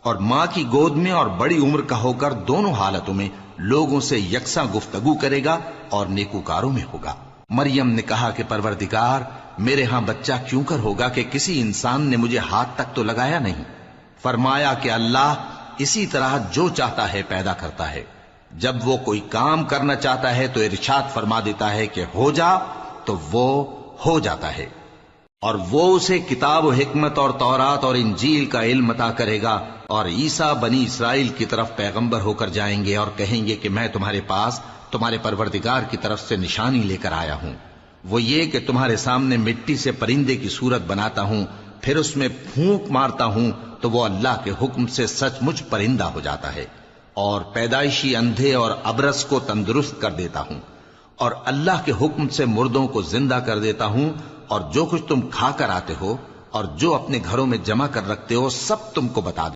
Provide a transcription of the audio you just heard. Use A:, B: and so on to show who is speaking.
A: اور ماں کی گود میں اور بڑی عمر کا ہو کر دونوں حالتوں میں لوگوں سے یکساں گفتگو کرے گا اور نیکوکاروں میں ہوگا۔ مریم نے کہا کہ پروردگار، میرے ہاں بچہ کیوں کر ہوگا کہ کسی انسان نے مجھے ہاتھ تک تو لگایا نہیں۔ فرمایا کہ اللہ اسی طرح جو چاہتا ہے پیدا کرتا ہے، جب وہ کوئی کام کرنا چاہتا ہے تو ارشاد فرما دیتا ہے کہ ہو جا، تو وہ ہو جاتا ہے۔ اور وہ اسے کتاب و حکمت اور تورات اور انجیل کا علم عطا کرے گا، اور عیسیٰ بنی اسرائیل کی طرف پیغمبر ہو کر جائیں گے اور کہیں گے کہ میں تمہارے پاس تمہارے پروردگار کی طرف سے نشانی لے کر آیا ہوں، وہ یہ کہ تمہارے سامنے مٹی سے پرندے کی صورت بناتا ہوں، پھر اس میں پھونک مارتا ہوں تو وہ اللہ کے حکم سے سچ مچ پرندہ ہو جاتا ہے، اور پیدائشی اندھے اور ابرص کو تندرست کر دیتا ہوں، اور اللہ کے حکم سے مردوں کو زندہ کر دیتا ہوں، اور جو کچھ تم کھا کر آتے ہو اور جو اپنے گھروں میں جمع کر رکھتے ہو سب تم کو بتا